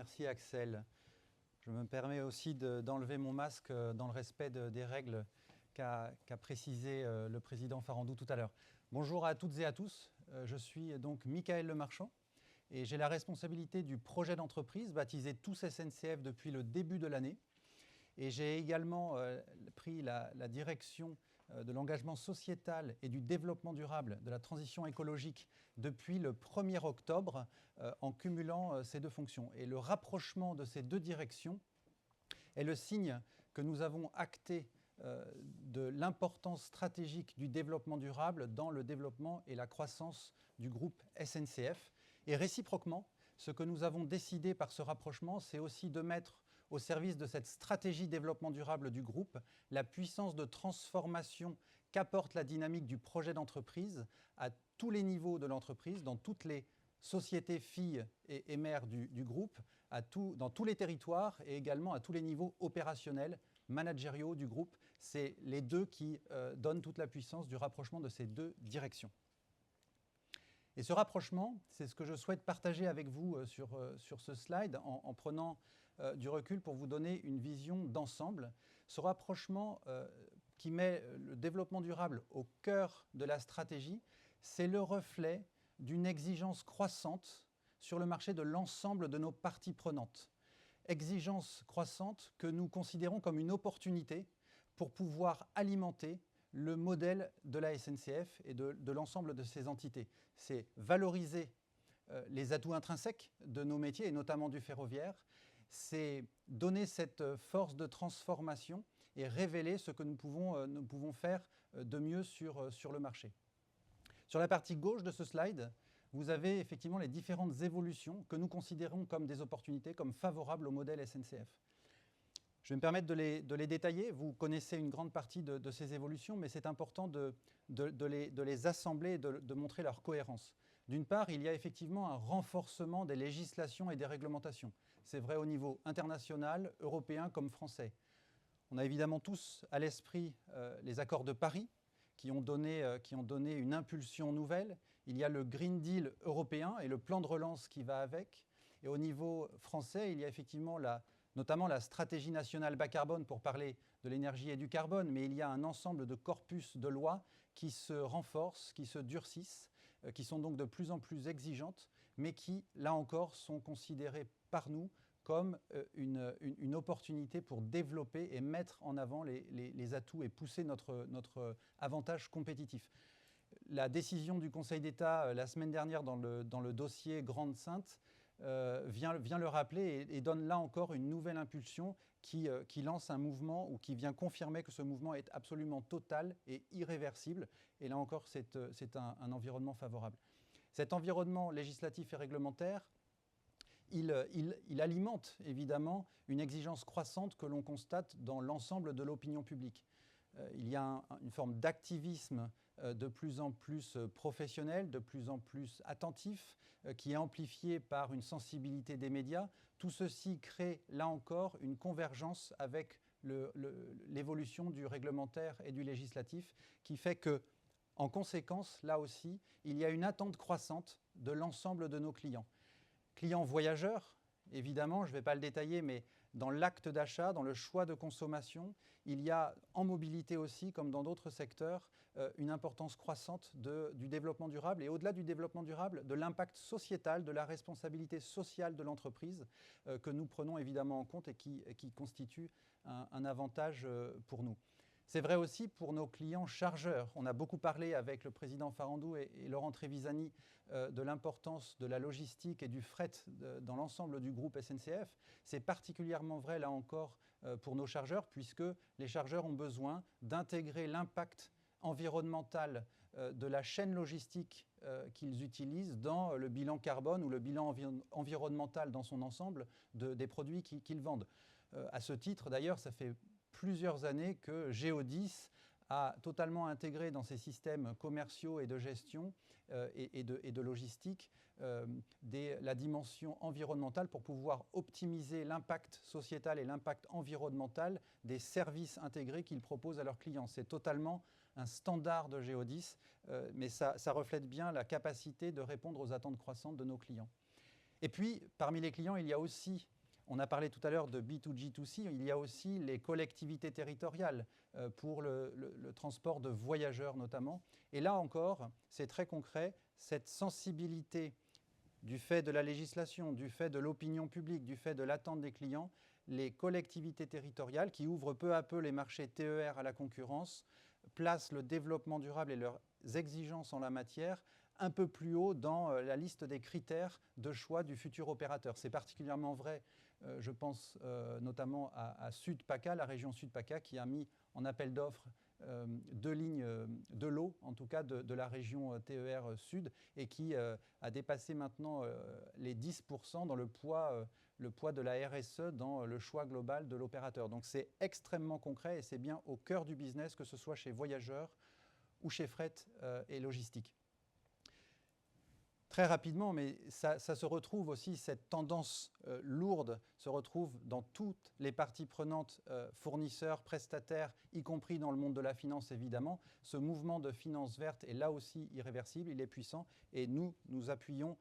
Merci Axel. Je me permets aussi d'enlever mon masque dans le respect des règles qu'a précisé le président Farandou tout à l'heure. Bonjour à toutes et à tous, je suis donc Michael Lemarchand et j'ai la responsabilité du projet d'entreprise baptisé Tous SNCF depuis le début de l'année. Et j'ai également pris la direction de l'engagement sociétal et du développement durable, de la transition écologique depuis le 1er octobre en cumulant ces deux fonctions. Et le rapprochement de ces deux directions est le signe que nous avons acté de l'importance stratégique du développement durable dans le développement et la croissance du groupe SNCF. Et réciproquement, ce que nous avons décidé par ce rapprochement, c'est aussi de mettre au service de cette stratégie développement durable du groupe la puissance de transformation qu'apporte la dynamique du projet d'entreprise à tous les niveaux de l'entreprise, dans toutes les sociétés filles et mères du groupe, dans tous les territoires et également à tous les niveaux opérationnels, managériaux du groupe. C'est les deux qui donnent toute la puissance du rapprochement de ces deux directions. Et ce rapprochement, c'est ce que je souhaite partager avec vous sur ce slide en prenant du recul pour vous donner une vision d'ensemble. Ce rapprochement qui met le développement durable au cœur de la stratégie, c'est le reflet d'une exigence croissante sur le marché de l'ensemble de nos parties prenantes. Exigence croissante que nous considérons comme une opportunité pour pouvoir alimenter le modèle de la SNCF et de l'ensemble de ses entités. C'est valoriser les atouts intrinsèques de nos métiers, et notamment du ferroviaire. C'est donner cette force de transformation et révéler ce que nous pouvons faire de mieux sur le marché. Sur la partie gauche de ce slide, vous avez effectivement les différentes évolutions que nous considérons comme des opportunités, comme favorables au modèle SNCF. Je vais me permettre de les détailler. Vous connaissez une grande partie de ces évolutions, mais c'est important de les assembler et de montrer leur cohérence. D'une part, il y a effectivement un renforcement des législations et des réglementations. C'est vrai au niveau international, européen comme français. On a évidemment tous à l'esprit les accords de Paris qui ont donné une impulsion nouvelle. Il y a le Green Deal européen et le plan de relance qui va avec. Et au niveau français, il y a effectivement notamment la stratégie nationale bas carbone pour parler de l'énergie et du carbone, mais il y a un ensemble de corpus de lois qui se renforcent, qui se durcissent, qui sont donc de plus en plus exigeantes, mais qui, là encore, sont considérées par nous comme une opportunité pour développer et mettre en avant les atouts et pousser notre avantage compétitif. La décision du Conseil d'État la semaine dernière dans le dossier Grande Sainte vient le rappeler et donne là encore une nouvelle impulsion qui lance un mouvement ou qui vient confirmer que ce mouvement est absolument total et irréversible. Et là encore, c'est un environnement favorable. Cet environnement législatif et réglementaire, il alimente évidemment une exigence croissante que l'on constate dans l'ensemble de l'opinion publique. Il y a une forme d'activisme de plus en plus professionnel, de plus en plus attentif, qui est amplifié par une sensibilité des médias. Tout ceci crée, là encore, une convergence avec l'évolution du réglementaire et du législatif, qui fait que, en conséquence, là aussi, il y a une attente croissante de l'ensemble de nos clients. Clients voyageurs, évidemment, je ne vais pas le détailler, mais dans l'acte d'achat, dans le choix de consommation, il y a en mobilité aussi, comme dans d'autres secteurs, une importance croissante du développement durable et au-delà du développement durable, de l'impact sociétal, de la responsabilité sociale de l'entreprise que nous prenons évidemment en compte et qui constitue un avantage pour nous. C'est vrai aussi pour nos clients chargeurs. On a beaucoup parlé avec le président Farandou et Laurent Trevisani de l'importance de la logistique et du fret dans l'ensemble du groupe SNCF. C'est particulièrement vrai, là encore, pour nos chargeurs, puisque les chargeurs ont besoin d'intégrer l'impact environnemental de la chaîne logistique qu'ils utilisent dans le bilan carbone ou le bilan environnemental dans son ensemble des produits qu'ils vendent. À ce titre, d'ailleurs, ça fait plusieurs années que Geodis a totalement intégré dans ses systèmes commerciaux et de gestion et de logistique la dimension environnementale pour pouvoir optimiser l'impact sociétal et l'impact environnemental des services intégrés qu'ils proposent à leurs clients. C'est totalement un standard de Geodis, mais ça reflète bien la capacité de répondre aux attentes croissantes de nos clients. Et puis, parmi les clients, il y a aussi, on a parlé tout à l'heure de B2G2C, il y a aussi les collectivités territoriales pour le transport de voyageurs notamment. Et là encore, c'est très concret, cette sensibilité du fait de la législation, du fait de l'opinion publique, du fait de l'attente des clients, les collectivités territoriales qui ouvrent peu à peu les marchés TER à la concurrence, placent le développement durable et leurs exigences en la matière un peu plus haut dans la liste des critères de choix du futur opérateur. C'est particulièrement vrai, je pense notamment à Sud-PACA, la région Sud-PACA, qui a mis en appel d'offres 2 lignes de l'eau, en tout cas de la région TER Sud, et qui a dépassé maintenant les 10% dans le poids de la RSE dans le choix global de l'opérateur. Donc c'est extrêmement concret et c'est bien au cœur du business, que ce soit chez Voyageurs ou chez Fret et Logistique. Très rapidement, mais ça se retrouve aussi, cette tendance lourde se retrouve dans toutes les parties prenantes, fournisseurs, prestataires, y compris dans le monde de la finance évidemment. Ce mouvement de finance verte est là aussi irréversible, il est puissant et nous appuyons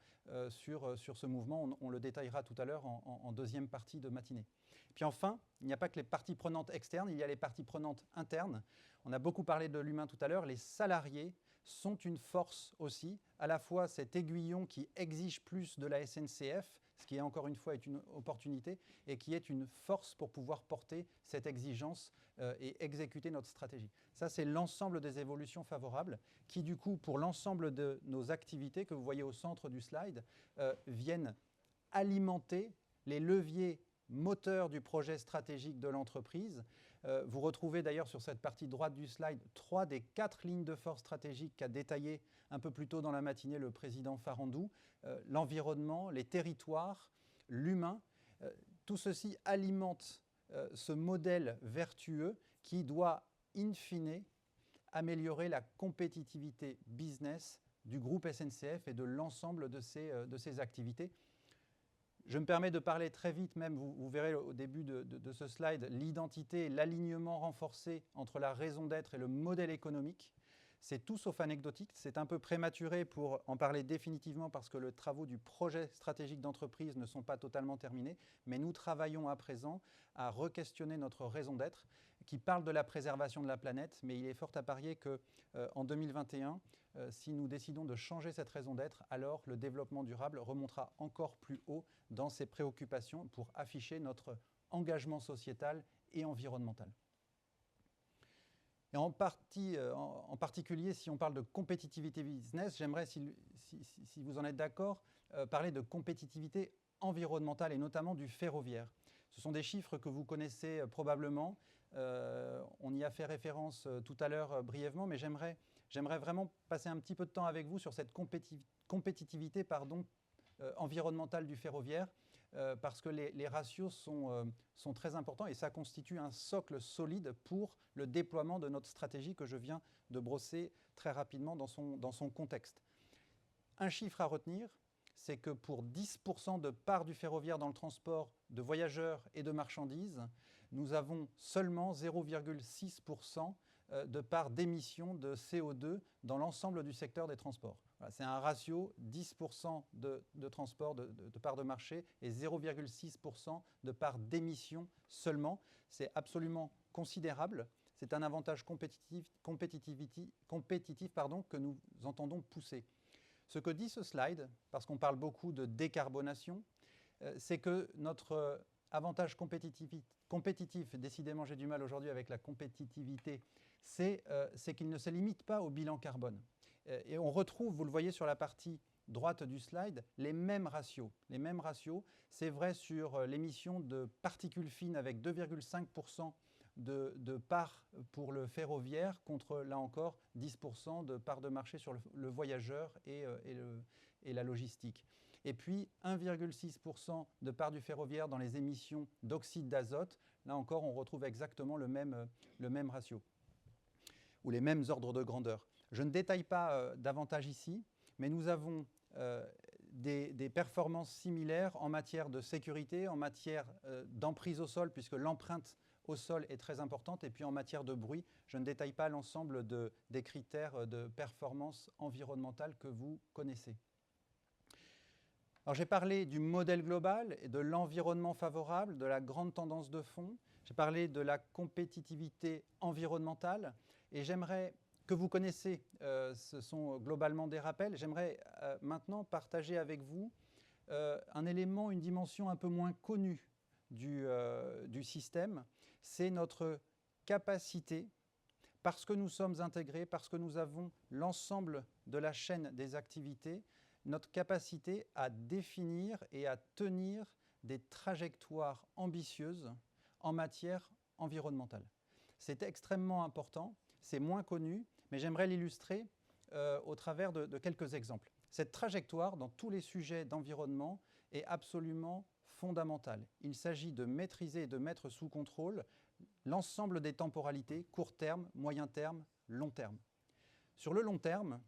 sur ce mouvement. On le détaillera tout à l'heure en deuxième partie de matinée. Puis enfin, il n'y a pas que les parties prenantes externes, il y a les parties prenantes internes. On a beaucoup parlé de l'humain tout à l'heure, les salariés sont une force aussi, à la fois cet aiguillon qui exige plus de la SNCF, ce qui encore une fois est une opportunité, et qui est une force pour pouvoir porter cette exigence et exécuter notre stratégie. Ça, c'est l'ensemble des évolutions favorables qui, du coup, pour l'ensemble de nos activités que vous voyez au centre du slide, viennent alimenter les leviers moteurs du projet stratégique de l'entreprise. Vous retrouvez d'ailleurs sur cette partie droite du slide 3 des 4 lignes de force stratégiques qu'a détaillé un peu plus tôt dans la matinée le président Farandou. L'environnement, les territoires, l'humain, tout ceci alimente ce modèle vertueux qui doit, in fine, améliorer la compétitivité business du groupe SNCF et de l'ensemble de ses activités. Je me permets de parler très vite, même, vous verrez au début de ce slide, l'identité, l'alignement renforcé entre la raison d'être et le modèle économique. C'est tout sauf anecdotique, c'est un peu prématuré pour en parler définitivement parce que les travaux du projet stratégique d'entreprise ne sont pas totalement terminés, mais nous travaillons à présent à re-questionner notre raison d'être qui parle de la préservation de la planète, mais il est fort à parier qu'en 2021, si nous décidons de changer cette raison d'être, alors le développement durable remontera encore plus haut dans ses préoccupations pour afficher notre engagement sociétal et environnemental. Et en particulier, si on parle de compétitivité business, j'aimerais, si vous en êtes d'accord, parler de compétitivité environnementale et notamment du ferroviaire. Ce sont des chiffres que vous connaissez probablement. On y a fait référence tout à l'heure brièvement, mais j'aimerais vraiment passer un petit peu de temps avec vous sur cette compétitivité environnementale du ferroviaire, parce que les ratios sont très importants et ça constitue un socle solide pour le déploiement de notre stratégie que je viens de brosser très rapidement dans son contexte. Un chiffre à retenir, c'est que pour 10% de part du ferroviaire dans le transport de voyageurs et de marchandises, nous avons seulement 0,6% de part d'émissions de CO2 dans l'ensemble du secteur des transports. Voilà, c'est un ratio 10% de transport de part de marché et 0,6% de part d'émissions seulement. C'est absolument considérable. C'est un avantage compétitif que nous entendons pousser. Ce que dit ce slide, parce qu'on parle beaucoup de décarbonation, c'est que notre avantage compétitif, décidément j'ai du mal aujourd'hui avec la compétitivité, c'est qu'il ne se limite pas au bilan carbone. Et on retrouve, vous le voyez sur la partie droite du slide, les mêmes ratios. Les mêmes ratios, c'est vrai sur l'émission de particules fines avec 2,5% de part pour le ferroviaire contre, là encore, 10% de part de marché sur le voyageur et la logistique. Et puis 1,6% de part du ferroviaire dans les émissions d'oxyde d'azote. Là encore, on retrouve exactement le même ratio, ou les mêmes ordres de grandeur. Je ne détaille pas davantage ici, mais nous avons des performances similaires en matière de sécurité, en matière d'emprise au sol, puisque l'empreinte au sol est très importante, et puis en matière de bruit, je ne détaille pas l'ensemble des critères de performance environnementale que vous connaissez. Alors j'ai parlé du modèle global et de l'environnement favorable, de la grande tendance de fond. J'ai parlé de la compétitivité environnementale et j'aimerais que vous connaissez, ce sont globalement des rappels. J'aimerais maintenant partager avec vous un élément, une dimension un peu moins connue du système. C'est notre capacité, parce que nous sommes intégrés, parce que nous avons l'ensemble de la chaîne des activités, notre capacité à définir et à tenir des trajectoires ambitieuses en matière environnementale. C'est extrêmement important, c'est moins connu, mais j'aimerais l'illustrer au travers de quelques exemples. Cette trajectoire, dans tous les sujets d'environnement, est absolument fondamentale. Il s'agit de maîtriser et de mettre sous contrôle l'ensemble des temporalités, court terme, moyen terme, long terme. Sur le long terme,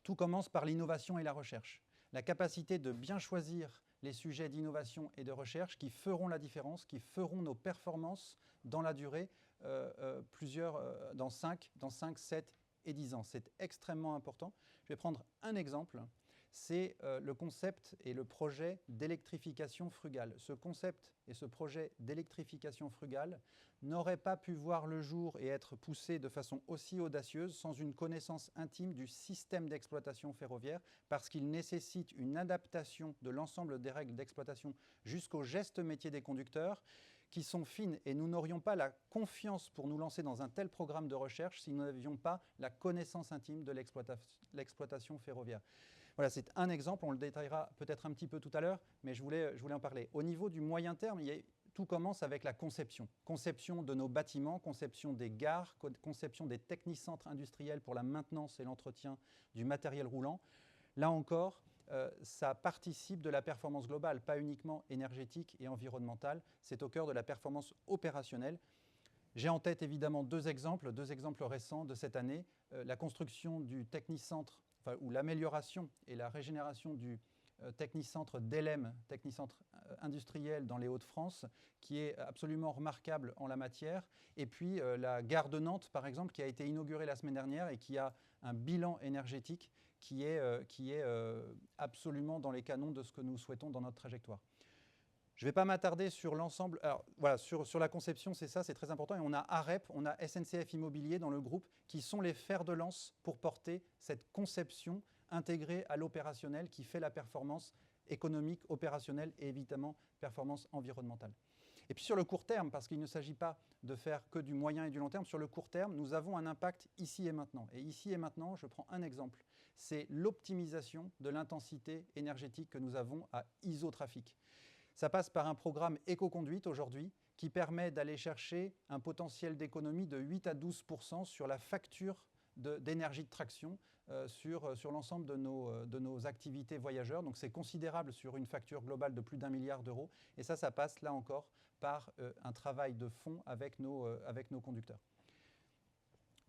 tout commence par l'innovation et la recherche. La capacité de bien choisir les sujets d'innovation et de recherche qui feront la différence, qui feront nos performances dans la durée, dans 5, 7 et 10 ans. C'est extrêmement important. Je vais prendre un exemple. C'est le concept et le projet d'électrification frugale. Ce concept et ce projet d'électrification frugale n'auraient pas pu voir le jour et être poussés de façon aussi audacieuse sans une connaissance intime du système d'exploitation ferroviaire, parce qu'il nécessite une adaptation de l'ensemble des règles d'exploitation jusqu'aux gestes métiers des conducteurs, qui sont fines, et nous n'aurions pas la confiance pour nous lancer dans un tel programme de recherche si nous n'avions pas la connaissance intime de l'exploitation ferroviaire. Voilà, c'est un exemple, on le détaillera peut-être un petit peu tout à l'heure, mais je voulais en parler. Au niveau du moyen terme, tout commence avec la conception. Conception de nos bâtiments, conception des gares, conception des technicentres industriels pour la maintenance et l'entretien du matériel roulant. Là encore, ça participe de la performance globale, pas uniquement énergétique et environnementale. C'est au cœur de la performance opérationnelle. J'ai en tête évidemment deux exemples récents de cette année. La construction du technicentre, ou l'amélioration et la régénération du technicentre d'Elem, technicentre industriel dans les Hauts-de-France, qui est absolument remarquable en la matière. Et puis la gare de Nantes, par exemple, qui a été inaugurée la semaine dernière et qui a un bilan énergétique qui est absolument dans les canons de ce que nous souhaitons dans notre trajectoire. Je ne vais pas m'attarder sur l'ensemble. Alors voilà, sur la conception, c'est ça, c'est très important. Et on a AREP, on a SNCF Immobilier dans le groupe, qui sont les fers de lance pour porter cette conception intégrée à l'opérationnel qui fait la performance économique, opérationnelle et évidemment performance environnementale. Et puis sur le court terme, parce qu'il ne s'agit pas de faire que du moyen et du long terme, sur le court terme, nous avons un impact ici et maintenant. Et ici et maintenant, je prends un exemple, c'est l'optimisation de l'intensité énergétique que nous avons à Isotrafic. Ça passe par un programme éco-conduite aujourd'hui qui permet d'aller chercher un potentiel d'économie de 8 à 12% sur la facture d'énergie de traction sur l'ensemble de nos activités voyageurs. Donc c'est considérable sur une facture globale de plus d'1 milliard d'euros. Et ça passe là encore par un travail de fond avec nos conducteurs.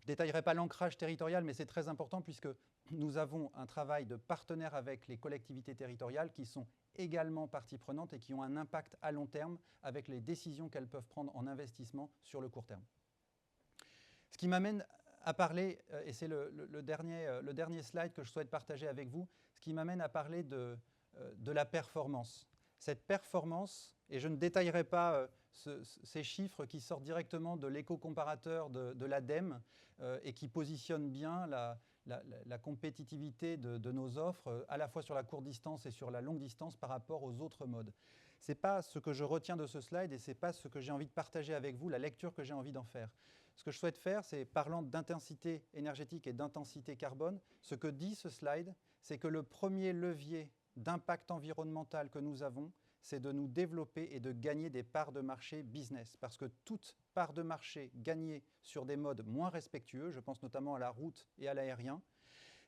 Je ne détaillerai pas l'ancrage territorial, mais c'est très important puisque nous avons un travail de partenaire avec les collectivités territoriales qui sont également partie prenante et qui ont un impact à long terme avec les décisions qu'elles peuvent prendre en investissement sur le court terme. Ce qui m'amène à parler, et c'est le dernier slide que je souhaite partager avec vous, ce qui m'amène à parler de la performance. Cette performance, et je ne détaillerai pas ces chiffres qui sortent directement de l'éco-comparateur de l'ADEME et qui positionnent bien la compétitivité de nos offres, à la fois sur la courte distance et sur la longue distance par rapport aux autres modes. Ce n'est pas ce que je retiens de ce slide et ce n'est pas ce que j'ai envie de partager avec vous, la lecture que j'ai envie d'en faire. Ce que je souhaite faire, c'est, parlant d'intensité énergétique et d'intensité carbone, ce que dit ce slide, c'est que le premier levier d'impact environnemental que nous avons, c'est de nous développer et de gagner des parts de marché business. Parce que toute part de marché gagnée sur des modes moins respectueux, je pense notamment à la route et à l'aérien,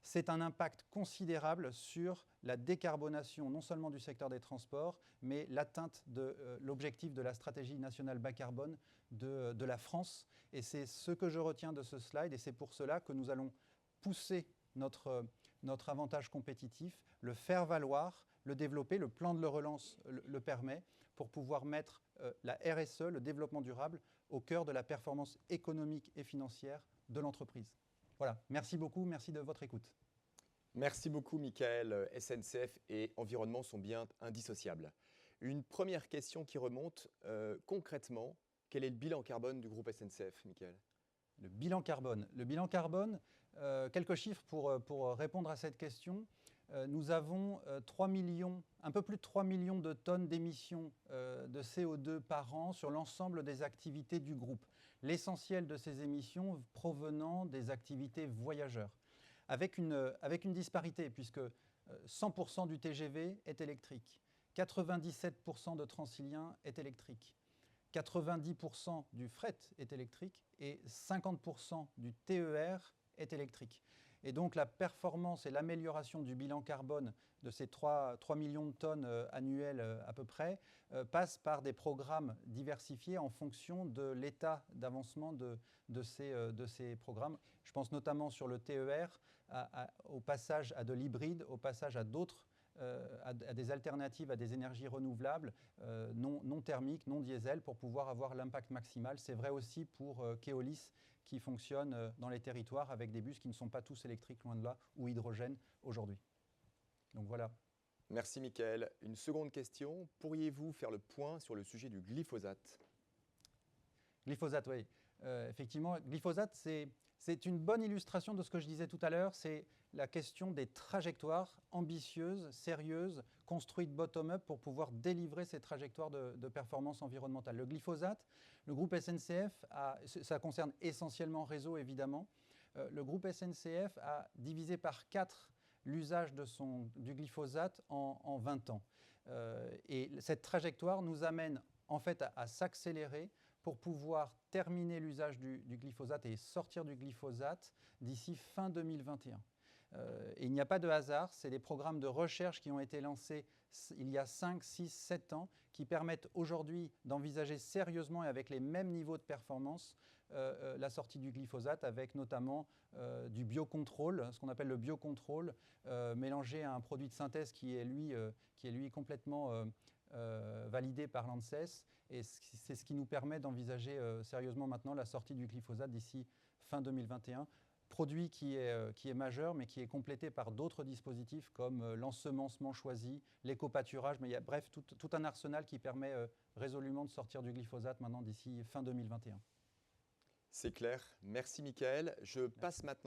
c'est un impact considérable sur la décarbonation, non seulement du secteur des transports, mais l'atteinte de l'objectif de la stratégie nationale bas carbone de la France. Et c'est ce que je retiens de ce slide, et c'est pour cela que nous allons pousser notre avantage compétitif, le faire valoir, le développer. Le plan de relance le permet pour pouvoir mettre la RSE, le développement durable, au cœur de la performance économique et financière de l'entreprise. Voilà, merci beaucoup, merci de votre écoute. Merci beaucoup, Michael. SNCF et environnement sont bien indissociables. Une première question qui remonte concrètement, quel est le bilan carbone du groupe SNCF, Michael? Le bilan carbone. Le bilan carbone, quelques chiffres pour répondre à cette question. Nous avons 3 millions, un peu plus de 3 millions de tonnes d'émissions de CO2 par an sur l'ensemble des activités du groupe. L'essentiel de ces émissions provenant des activités voyageurs. Avec une disparité, puisque 100% du TGV est électrique, 97% de Transilien est électrique, 90% du fret est électrique et 50% du TER est électrique. Et donc la performance et l'amélioration du bilan carbone de ces 3 millions de tonnes annuelles à peu près passe par des programmes diversifiés en fonction de l'état d'avancement de ces programmes. Je pense notamment sur le TER, au passage à de l'hybride, au passage à d'autres à des alternatives à des énergies renouvelables non thermiques, non diesel, pour pouvoir avoir l'impact maximal. C'est vrai aussi pour Keolis, qui fonctionne dans les territoires avec des bus qui ne sont pas tous électriques, loin de là, ou hydrogène aujourd'hui. Donc voilà. Merci, Michael. Une seconde question, pourriez-vous faire le point sur le sujet du glyphosate? Glyphosate, oui. Effectivement, glyphosate, c'est une bonne illustration de ce que je disais tout à l'heure. C'est la question des trajectoires ambitieuses, sérieuses, construites bottom-up pour pouvoir délivrer ces trajectoires de performance environnementale. Le glyphosate, le groupe SNCF, ça concerne essentiellement Réseau évidemment, le groupe SNCF a divisé par 4 l'usage du glyphosate en 20 ans. Et cette trajectoire nous amène en fait à s'accélérer pour pouvoir terminer l'usage du glyphosate et sortir du glyphosate d'ici fin 2021. Et il n'y a pas de hasard, c'est des programmes de recherche qui ont été lancés il y a 5, 6, 7 ans, qui permettent aujourd'hui d'envisager sérieusement et avec les mêmes niveaux de performance la sortie du glyphosate, avec notamment du biocontrôle, ce qu'on appelle le biocontrôle, mélangé à un produit de synthèse qui est lui complètement validé par l'ANSES. Et c'est ce qui nous permet d'envisager sérieusement maintenant la sortie du glyphosate d'ici fin 2021. Produit qui est majeur, mais qui est complété par d'autres dispositifs comme l'ensemencement choisi, l'éco-pâturage, mais il y a bref tout un arsenal qui permet résolument de sortir du glyphosate maintenant d'ici fin 2021. C'est clair. Merci, Michael. Je passe maintenant